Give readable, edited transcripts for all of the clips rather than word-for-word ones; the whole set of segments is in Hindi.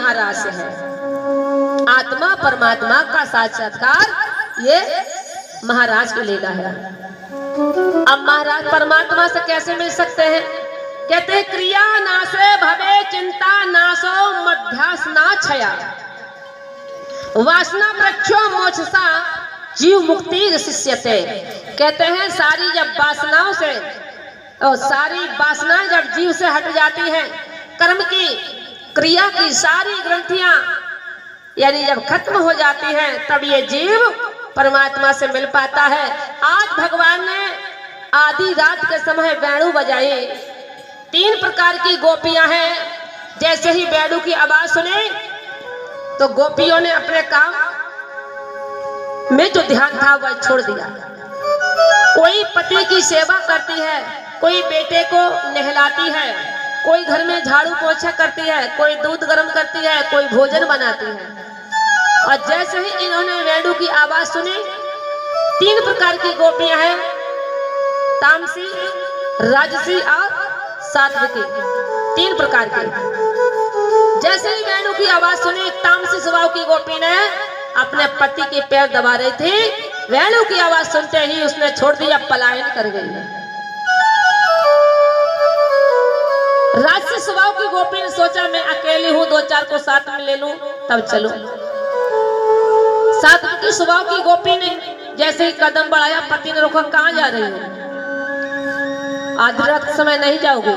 महाराज है। आत्मा परमात्मा का साक्षात्कार ये महाराज की लीला है। अब महाराज परमात्मा से कैसे मिल सकते हैं? कहते हैं क्रिया नाशे भवे चिंता नाशो मध्यासना छया वासना वृक्षो मोक्षसा जीव मुक्ति शिष्यते। कहते हैं सारी जब वासनाओं से और सारी वासनाएं जब जीव से हट जाती हैं, कर्म की क्रिया की सारी ग्रंथियां यानी जब खत्म हो जाती हैं, तब ये जीव परमात्मा से मिल पाता है। आज भगवान ने आधी रात के समय वेणु बजाई। 3 प्रकार की गोपियां हैं। जैसे ही वेणु की आवाज सुनी तो गोपियों ने अपने काम में जो ध्यान था वह छोड़ दिया। कोई पति की सेवा करती है, कोई बेटे को नहलाती है, कोई घर में झाड़ू पोछा करती है, कोई दूध गर्म करती है, कोई भोजन बनाती है। और जैसे ही इन्होंने वेणु की आवाज सुनी, 3 प्रकार की गोपियां हैं, तामसी, राजसी और सात्विकी, 3 प्रकार की। जैसे ही वेणु की आवाज सुनी, तामसी स्वभाव की गोपी ने अपने पति के पैर दबा रही थी, वेणु की आवाज सुनते ही उसने छोड़ दिया, पलायन कर गई है। राजसी स्वभाव की गोपी ने सोचा मैं अकेली हूं, 2-4 को साथ में ले लूं तब चलूं। सात्विकी स्वभाव की गोपी ने जैसे ही कदम बढ़ाया, पति ने रोका, कहां जा रही हो? आधी रात समय नहीं जाओगे?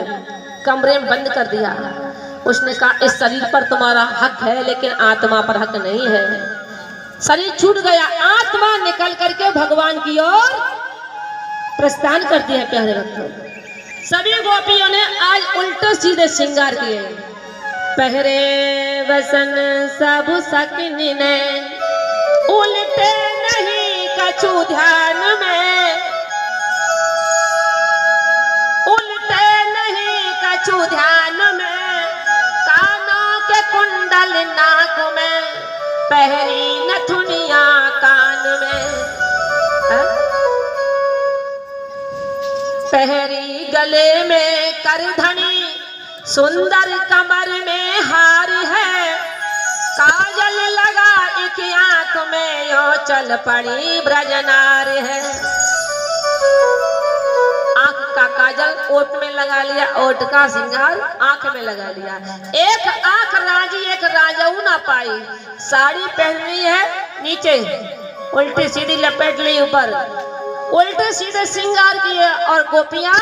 कमरे में बंद कर दिया। उसने कहा इस शरीर पर तुम्हारा हक है, लेकिन आत्मा पर हक नहीं है। शरीर छूट गया, आत्मा निकल करके भगवान की ओर प्रस्थान करती है। प्यारे भक्तों, सभी गोपियों ने आज उल्टे सीधे श्रृंगार किए। पहरे वसन सब सकिनी ने उल्टे नहीं कछु ध्यान में, उल्टे नहीं कछु ध्यान में, कानों के कुंडल नाक में, पहरी नथुनिया कान में, पहरी गले में करधनी, सुंदर कमर में हार है, काजल लगा एक आंख में, यो चल पड़ी ब्रजनार है। आंख का काजल ओठ में लगा लिया, ओठ का श्रृंगार आंख में लगा लिया। एक आंख राजी एक राजाऊ ना पाई। साड़ी पहननी है नीचे, उल्टी सीधी लपेट ली ऊपर, उल्टे सीधे श्रृंगार किए। और गोपियां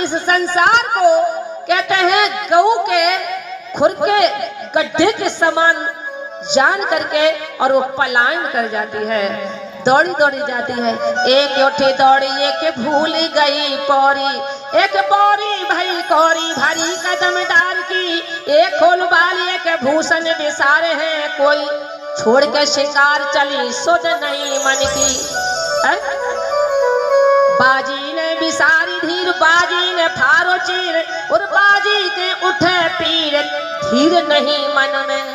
इस संसार को कहते हैं गऊ के खुर के गड्ढे के समान जान करके और वो पलायन कर जाती है, दौड़ी दौड़ी जाती है। एक उठी दौड़ी, एक भूल गई पौरी, एक पौरी भई कौरी, भारी कदम डाल की, एक खोल बाली, एक भूषण विसारे हैं, कोई छोड़ के शिकार चली सुध नहीं मन की। बाजी ने विसारी धीर, बाजी ने फारो चीर, और बाजी के उठे पीर, धीर नहीं मन में।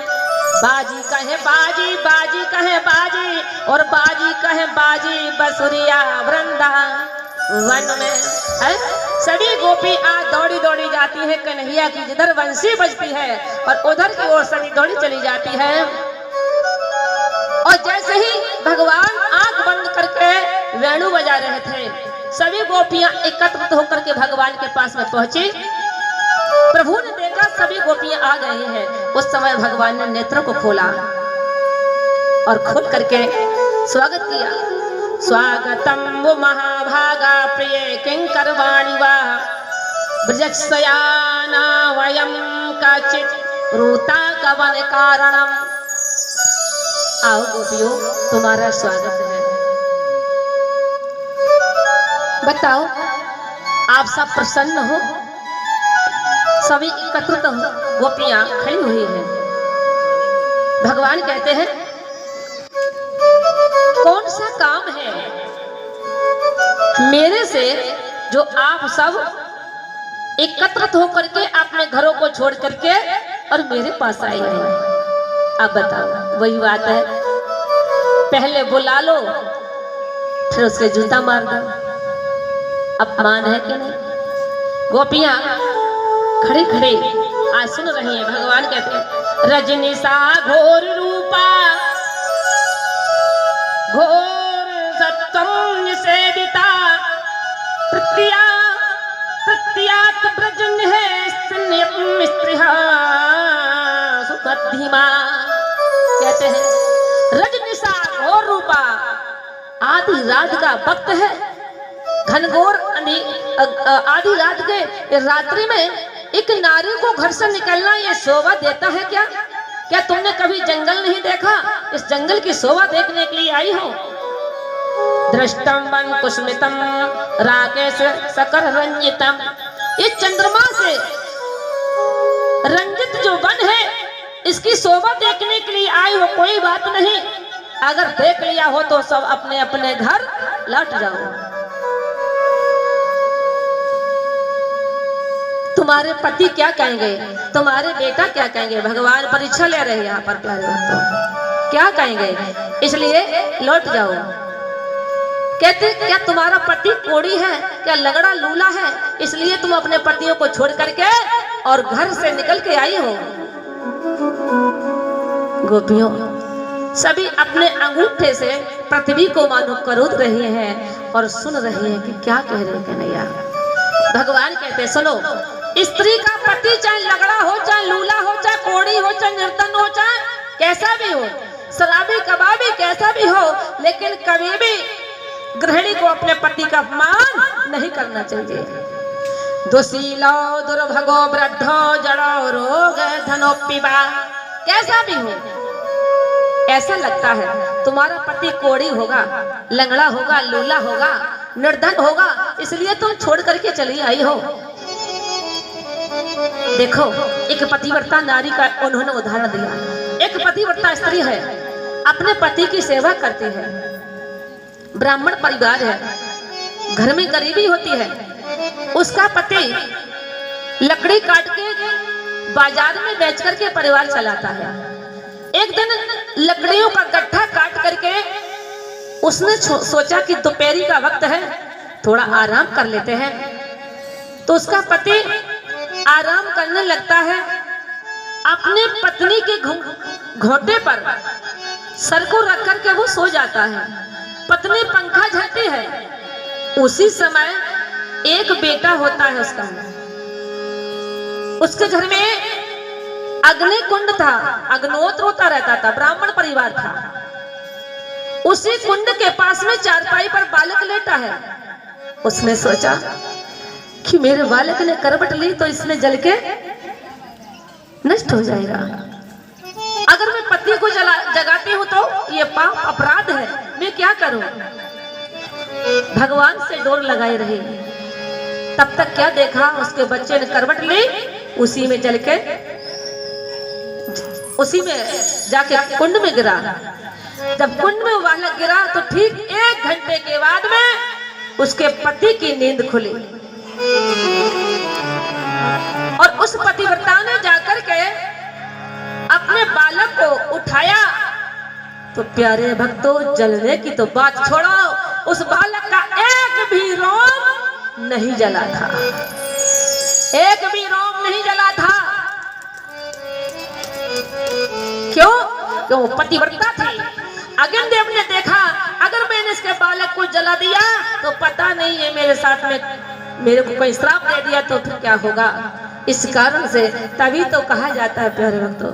बाजी कहे बाजी, बाजी कहे बाजी, और बाजी कहे बाजी बसुरिया वृंदावन में है। सभी गोपी आज दौड़ी दौड़ी जाती है कन्हैया की, जिधर बंसी बजती है और उधर की ओर सभी दौड़ी चली जाती है। और जैसे ही भगवान आंख बंद करके वेणु बजा रहे थे, सभी गोपियां एकत्रित होकर के भगवान के पास में पहुंची। प्रभु ने देखा सभी गोपियां आ गई हैं। उस समय भगवान ने नेत्रों को खोला और खोल करके स्वागत किया। स्वागतम वो महाभागा प्रिय किंकर वाणी वा ब्रजसयाना वयम काचित रूता कवन कारणम। आओ गोपियों, तुम्हारा स्वागत है। बताओ, आप सब प्रसन्न हो? सभी एकत्रित हो, गोपियां खड़ी हुई हैं। भगवान कहते हैं कौन सा काम है मेरे से जो आप सब एकत्रित होकर के अपने घरों को छोड़ करके और मेरे पास आए हैं? अब बताओ, वही बात है, पहले बुला लो फिर उसके जूता मार दो। अपमान है कि नहीं? गोपियां खड़ी खड़ी आज सुन रही हैं। भगवान कहते हैं रजनी सा घोर रूपा घोर सत्वम सेविता प्रत्यात ब्रजन है स्त्रिया सुबद्धिमा। कहते हैं रजनिशा घोर रूपा आधी रात का वक्त है, घनघोर आधी रात के रात्रि में एक नारी को घर से निकलना ये शोभा देता है क्या? क्या तुमने कभी जंगल नहीं देखा? इस जंगल की शोभा देखने के लिए आई हो। दृष्टम वन कुसुमितम राकेश सकर रंजितम, ये चंद्रमा से रंजित जो वन है इसकी शोभा देखने के लिए आई हो, कोई बात नहीं। अगर देख लिया हो तो सब अपने अपने घर लौट जाओ। तुम्हारे पति क्या कहेंगे, तुम्हारे बेटा क्या कहेंगे? भगवान परीक्षा ले रहे हैं यहाँ पर प्यारे भक्तों, क्या कहेंगे? इसलिए लौट जाओ। कहते क्या तुम्हारा पति कोड़ी है, क्या लगड़ा लूला है, इसलिए तुम अपने पतियों को छोड़ करके और घर से निकल के आई हो। गोपियों सभी अपने अंगूठे से पृथ्वी को मानो करोद रही हैं और सुन रही हैं कि क्या कह रहे हैं कन्हैया। भगवान कहते सुनो, स्त्री का पति चाहे लगड़ा हो, चाहे लूला हो, चाहे कोड़ी हो, चाहे निर्धन हो, चाहे कैसा भी हो, शराबी कबाबी कैसा भी हो, लेकिन कभी भी गृहिणी को अपने पति का अपमान नहीं करना चाहिए। दुशीलो दुर्भगो वृद्धो जड़ो रोग धनोपिबा, कैसा भी हो। ऐसा लगता है तुम्हारा पति कोड़ी होगा, लंगड़ा होगा, लूला होगा, निर्धन होगा, इसलिए तुम छोड़ करके चली आई हो। देखो एक पतिव्रता नारी का उन्होंने उदाहरण दिया। एक पतिव्रता स्त्री है, अपने पति की सेवा करती है, ब्राह्मण परिवार है, घर में गरीबी होती है, उसका पति लकड़ी काट के बाजार में बेच करके परिवार चलाता है। एक दिन लकड़ियों का गड्ढा काट करके उसने सोचा कि दोपहरी का वक्त है, थोड़ा आराम कर लेते हैं। तो उसका पति आराम करने लगता है, अपने पत्नी के घोंटे पर सर को रख करके वो सो जाता है। पत्नी पंखा झलती है। उसी समय एक बेटा होता है उसके घर में अग्नि कुंड था, अग्नोत्र होता रहता था, ब्राह्मण परिवार था। उसी कुंड के पास में चारपाई पर बालक लेटा है। उसने सोचा कि मेरे बालक ने करवट ली तो इसमें जल के नष्ट हो जाएगा। अगर मैं पति को जगाती हूं तो ये पाप अपराध है, मैं क्या करूं? भगवान से डोर लगाए रहे। तब तक क्या देखा, उसके बच्चे ने करवट ली, उसी में जल के उसी में जाके कुंड में गिरा। जब कुंड में बालक गिरा तो ठीक 1 घंटे के बाद में उसके पति की नींद खुली और उस पतिव्रता ने जाकर के अपने बालक को उठाया। तो प्यारे भक्तों जलने की तो बात छोड़ो, उस बालक का एक भी रोम नहीं जला था, एक भी रोम नहीं जला था। क्यों? क्यों? पतिव्रता थी। अग्नि देव ने देखा अगर मैंने इसके बालक को जला दिया तो पता नहीं है मेरे साथ में मेरे को कोई श्राप दे दिया तो फिर क्या होगा। इस कारण से तभी तो कहा जाता है प्यारे भक्तों